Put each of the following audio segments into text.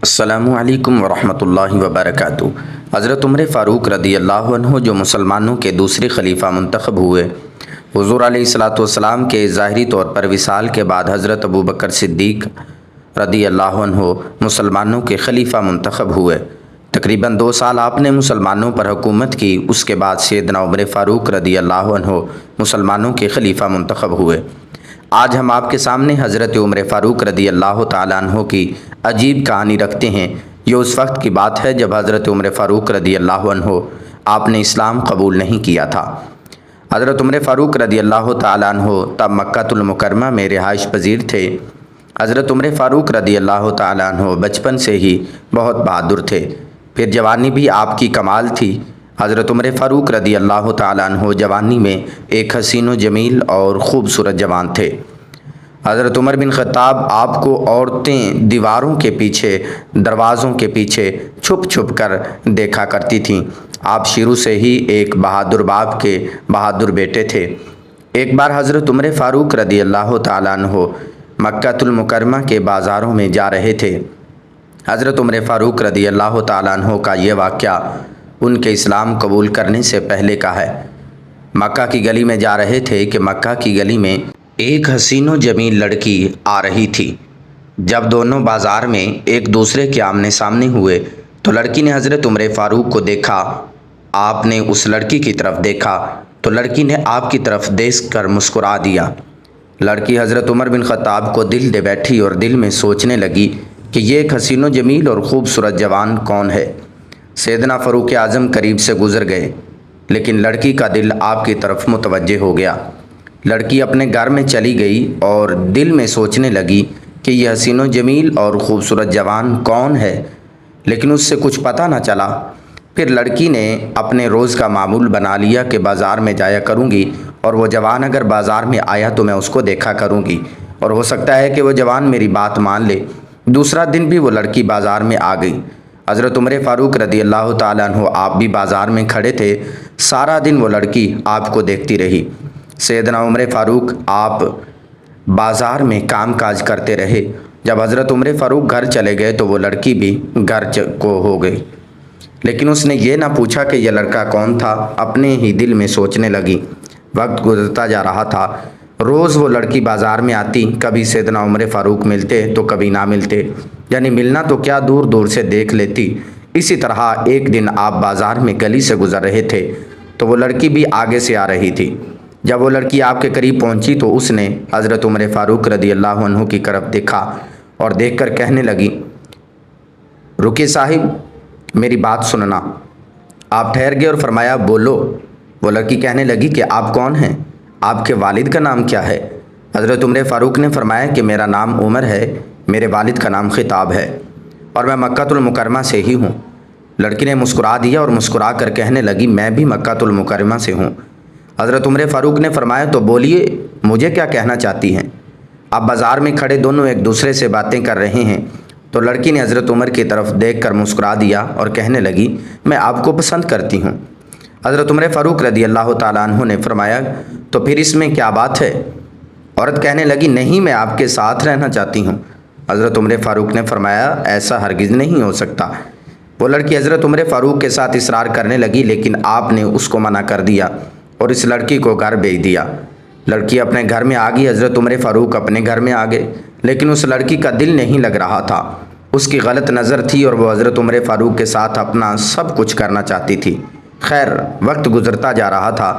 अस्सलामु अलैकुम वरहमतुल्लाहि वबरकातु। हज़रत उमर फ़ारूक रदी अल्लाह अन्हु जो मुसलमानों के दूसरे खलीफा मुंतखब हुए, हुज़ूर अलैहिस्सलातु वस्सलाम के ज़ाहिरी तौर पर विसाल के बाद हज़रत अबू बकर सिद्दीक़ रदी अल्लाह अन्हु मुसलमानों के खलीफा मुंतखब हुए। तकरीबन 2 साल आपने मुसलमानों पर हुकूमत की। उसके बाद सैयदना उमर फ़ारूक रदी अल्लाह अन्हु मुसलमानों के खलीफा मुंतखब हुए। आज हम आपके सामने हज़रत उमर फ़ारूक रदी अल्लाह ताला अन्हु की अजीब कहानी रखते हैं। ये उस वक्त की बात है जब हज़रत उमर फ़ारूक रदी अल्लाह अन्हु आपने इस्लाम कबूल नहीं किया था। हज़रत उमर फ़ारूक रदी अल्लाह ताला अन्हु तब मक्कातुल मुकर्रमा में रिहाइश पजीर थे। हज़रत उमर फ़ारूक रदी अल्लाह ताला अन्हु बचपन से ही बहुत बहादुर थे। फिर जवानी भी आपकी कमाल थी। हज़रत उमर फ़ारूक रदी अल्लाह ताला अन्हु जवानी में एक हसीन व जमील और ख़ूबसूरत जवान थे। हज़रत उमर बिन ख़त्ताब आपको औरतें दीवारों के पीछे, दरवाज़ों के पीछे छुप छुप कर देखा करती थीं। आप शुरू से ही एक बहादुर बाप के बहादुर बेटे थे। एक बार हज़रत उमर फ़ारूक रदी अल्लाह ताला अन्हु मक्कातुल मुकर्रमा के बाज़ारों में जा रहे थे। हज़रत उमर फ़ारूक रदी अल्लाह ताला अन्हु का ये वाक़या उनके इस्लाम कबूल करने से पहले का है। मक्का की गली में जा रहे थे कि मक्का की गली में एक हसीन व जमील लड़की आ रही थी। जब दोनों बाज़ार में एक दूसरे के आमने सामने हुए तो लड़की ने हज़रत उमर फ़ारूक को देखा। आपने उस लड़की की तरफ देखा तो लड़की ने आपकी तरफ देख कर मुस्कुरा दिया। लड़की हज़रत उमर बिन ख़त्ताब को दिल दे बैठी और दिल में सोचने लगी कि ये एक हसीन व जमील और ख़ूबसूरत जवान कौन है। सैयदना फ़ारूक आज़म करीब से गुज़र गए, लेकिन लड़की का दिल आपकी तरफ मुतवज्जे हो गया। लड़की अपने घर में चली गई और दिल में सोचने लगी कि यह हसीन व जमील और ख़ूबसूरत जवान कौन है, लेकिन उससे कुछ पता न चला। फिर लड़की ने अपने रोज़ का मामूल बना लिया कि बाज़ार में जाया करूँगी और वो जवान अगर बाज़ार में आया तो मैं उसको देखा करूँगी और हो सकता है कि वो जवान मेरी बात मान ले। दूसरा दिन भी वो लड़की बाज़ार में आ गई। हज़रत उमर फ़ारूक रदी अल्लाह ताला अन्हु आप भी बाज़ार में खड़े थे। सारा दिन वो लड़की आपको देखती रही। सैयदना उमर फ़ारूक आप बाज़ार में काम काज करते रहे। जब हज़रत उमर फ़ारूक घर चले गए तो वो लड़की भी घर को हो गई, लेकिन उसने ये ना पूछा कि यह लड़का कौन था। अपने ही दिल में सोचने लगी। वक्त गुजरता जा रहा था। रोज़ वो लड़की बाज़ार में आती, कभी सैयदना उमर फ़ारूक मिलते तो कभी ना मिलते, यानी मिलना तो क्या दूर दूर से देख लेती। इसी तरह एक दिन आप बाज़ार में गली से गुज़र रहे थे तो वो लड़की भी आगे से आ रही थी। जब वो लड़की आपके करीब पहुंची तो उसने हज़रत उमर फ़ारूक रदी अल्लाह अन्हु की तरफ देखा और देखकर कहने लगी, रुकिए साहिब, मेरी बात सुनना। आप ठहर गए और फरमाया, बोलो। वो लड़की कहने लगी कि आप कौन हैं, आपके वालिद का नाम क्या है। हज़रत उमर फ़ारूक ने फरमाया कि मेरा नाम उमर है, मेरे वालिद का नाम ख़िताब है और मैं मक्कातुल मुकर्रमा से ही हूँ। लड़की ने मुस्कुरा दिया और मुस्कुरा कर कहने लगी, मैं भी मक्कातुल मुकर्रमा से हूँ। हज़रत उमर फ़ारूक ने फरमाया, तो बोलिए, मुझे क्या कहना चाहती हैं। अब बाज़ार में खड़े दोनों एक दूसरे से बातें कर रहे हैं तो लड़की ने हज़रत उमर की तरफ देख कर मुस्कुरा दिया और कहने लगी, मैं आपको पसंद करती हूँ। हज़रत उमर फ़ारूक रदी अल्लाह ताला अन्हु ने फरमाया, तो फिर इसमें क्या बात है। औरत कहने लगी, नहीं, मैं आपके साथ रहना चाहती हूँ। हज़रत उमर फ़ारूक ने फरमाया, ऐसा हरगिज़ नहीं हो सकता। वो लड़की हज़रत उमर फ़ारूक के साथ इसरार करने लगी, लेकिन आपने उसको मना कर दिया और इस लड़की को घर भेज दिया। लड़की अपने घर में आ गई। हज़रत उमर फ़ारूक अपने घर में आ गए, लेकिन उस लड़की का दिल नहीं लग रहा था। उसकी गलत नज़र थी और वो हज़रत उमर फ़ारूक के साथ अपना सब कुछ करना चाहती थी। खैर, वक्त गुजरता जा रहा था।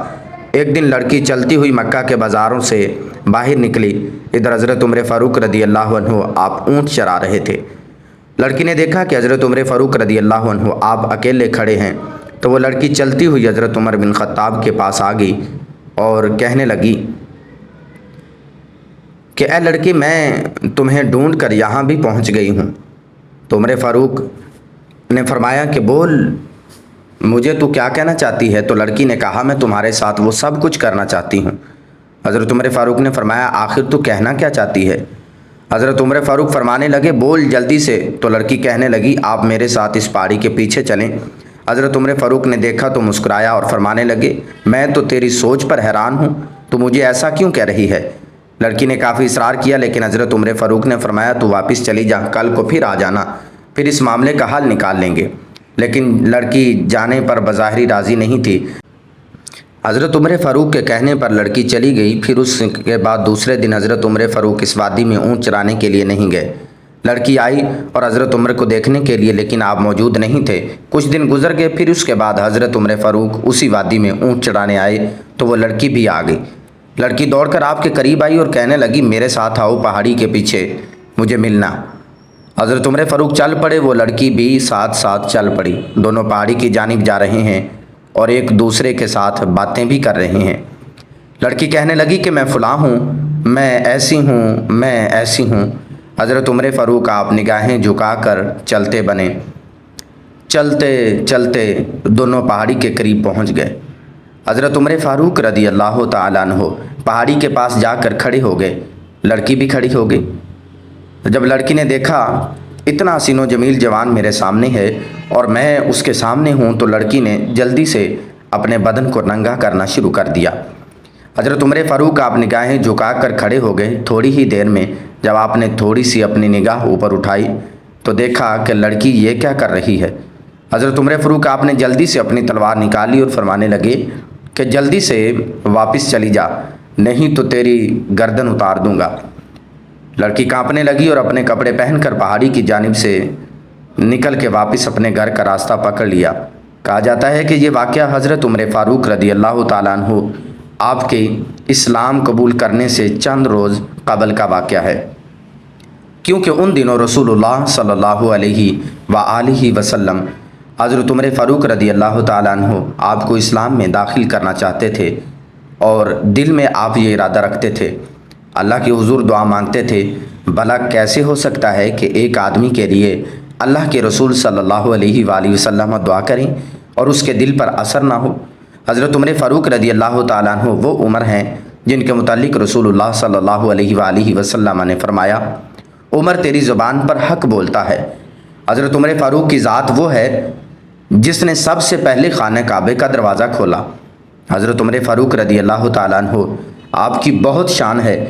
एक दिन लड़की चलती हुई मक्का के बाज़ारों से बाहर निकली। इधर हज़रत उमर फ़ारूक रदी अल्लाह अन्हु आप ऊँट चरा रहे थे। लड़की ने देखा कि हज़रत उमर फ़ारूक रदी अल्लाह अन्हु आप अकेले खड़े हैं तो वो लड़की चलती हुई हज़रत उमर बिन ख़त्ताब के पास आ गई और कहने लगी कि ऐ लड़की, मैं तुम्हें ढूंढ कर यहाँ भी पहुँच गई हूँ। तो उमर फ़ारूक ने फरमाया कि बोल, मुझे तू क्या कहना चाहती है। तो लड़की ने कहा, मैं तुम्हारे साथ वो सब कुछ करना चाहती हूँ। हज़रत उमर फ़ारूक ने फरमाया, आखिर तू कहना क्या चाहती है। हज़रत उमर फ़ारूक फरमाने लगे, बोल जल्दी से। तो लड़की कहने लगी, आप मेरे साथ इस पहाड़ी के पीछे चलें। हज़रत उमर फ़ारूक ने देखा तो मुस्कुराया और फरमाने लगे, मैं तो तेरी सोच पर हैरान हूँ, तो मुझे ऐसा क्यों कह रही है। लड़की ने काफ़ी इसरार किया, लेकिन हज़रत उमर फ़ारूक ने फरमाया, तू वापस चली जा, कल को फिर आ जाना। پھر اس معاملے کا حل نکال لیں گے۔ لیکن لڑکی جانے پر بظاہر راضی نہیں تھی۔ حضرت عمر فاروق کے کہنے پر لڑکی چلی گئی۔ پھر اس کے بعد دوسرے دن حضرت عمر فاروق اس وادی میں اونٹ چرانے کے لیے نہیں گئے۔ لڑکی آئی اور حضرت عمر کو دیکھنے کے لیے، لیکن آپ موجود نہیں تھے۔ کچھ دن گزر گئے، پھر اس کے بعد حضرت عمر فاروق اسی وادی میں اونٹ چرانے آئے تو وہ لڑکی بھی آ گئی۔ لڑکی دوڑ کر آپ کے قریب آئی اور کہنے لگی، میرے ساتھ آؤ، پہاڑی کے پیچھے مجھے ملنا۔ حضرت عمر فاروق چل پڑے، وہ لڑکی بھی ساتھ ساتھ چل پڑی۔ دونوں پہاڑی کی جانب جا رہے ہیں اور ایک دوسرے کے ساتھ باتیں بھی کر رہے ہیں۔ لڑکی کہنے لگی کہ میں فلاں ہوں، میں ایسی ہوں، میں ایسی ہوں۔ حضرت عمر فاروق آپ نگاہیں جھکا کر چلتے بنے۔ چلتے چلتے دونوں پہاڑی کے قریب پہنچ گئے۔ حضرت عمر فاروق رضی اللہ تعالیٰ عنہ پہاڑی کے پاس جا کر کھڑے ہو گئے۔ لڑکی بھی کھڑی ہو گئی۔ جب لڑکی نے دیکھا اتنا حسین و جمیل جوان میرے سامنے ہے اور میں اس کے سامنے ہوں، تو لڑکی نے جلدی سے اپنے بدن کو ننگا کرنا شروع کر دیا۔ حضرت عمر فاروق آپ نگاہیں جھکا کر کھڑے ہو گئے۔ تھوڑی ہی دیر میں جب آپ نے تھوڑی سی اپنی نگاہ اوپر اٹھائی تو دیکھا کہ لڑکی یہ کیا کر رہی ہے۔ حضرت عمر فاروق آپ نے جلدی سے اپنی تلوار نکالی اور فرمانے لگے کہ جلدی سے واپس چلی جا، نہیں تو تیری گردن اتار دوں گا۔ لڑکی کانپنے لگی اور اپنے کپڑے پہن کر پہاڑی کی جانب سے نکل کے واپس اپنے گھر کا راستہ پکڑ لیا۔ کہا جاتا ہے کہ یہ واقعہ حضرت عمر فاروق رضی اللہ تعالیٰ عنہ آپ کے اسلام قبول کرنے سے چند روز قبل کا واقعہ ہے، کیونکہ ان دنوں رسول اللہ صلی اللہ علیہ وآلہ وسلم حضرت عمر فاروق رضی اللہ تعالیٰ عنہ آپ کو اسلام میں داخل کرنا چاہتے تھے اور دل میں آپ یہ ارادہ رکھتے تھے، اللہ کے حضور دعا مانگتے تھے، بھلا کیسے ہو سکتا ہے کہ ایک آدمی کے لیے اللہ کے رسول صلی اللہ علیہ وآلہ وسلم دعا کریں اور اس کے دل پر اثر نہ ہو۔ حضرت عمر فاروق رضی اللہ تعالیٰ عنہ وہ عمر ہیں جن کے متعلق رسول اللہ صلی اللہ علیہ وآلہ وسلم نے فرمایا، عمر تیری زبان پر حق بولتا ہے۔ حضرت عمر فاروق کی ذات وہ ہے جس نے سب سے پہلے خانہ کعبے کا دروازہ کھولا۔ حضرت عمر فاروق رضی اللہ تعالیٰ عنہ آپ کی بہت شان ہے۔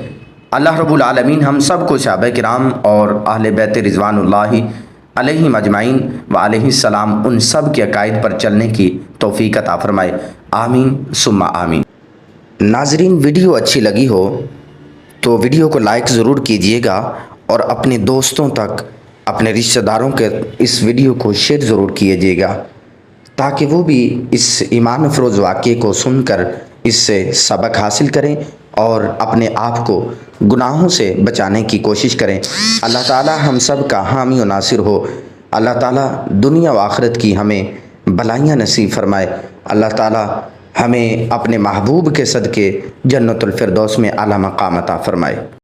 اللہ رب العالمین ہم سب کو صحابہ کرام اور اہل بیت رضوان اللہ علیہم اجمعین و علیہ السلام ان سب کے عقائد پر چلنے کی توفیق عطا فرمائے، آمین ثم آمین۔ ناظرین، ویڈیو اچھی لگی ہو تو ویڈیو کو لائک ضرور کیجئے گا اور اپنے دوستوں تک، اپنے رشتہ داروں کے اس ویڈیو کو شیئر ضرور کیجئے گا تاکہ وہ بھی اس ایمان افروز واقعے کو سن کر اس سے سبق حاصل کریں اور اپنے آپ کو گناہوں سے بچانے کی کوشش کریں۔ اللہ تعالی ہم سب کا حامی و ناصر ہو۔ اللہ تعالی دنیا و آخرت کی ہمیں بھلائیاں نصیب فرمائے۔ اللہ تعالی ہمیں اپنے محبوب کے صدقے جنت الفردوس میں اعلیٰ مقام عطا فرمائے۔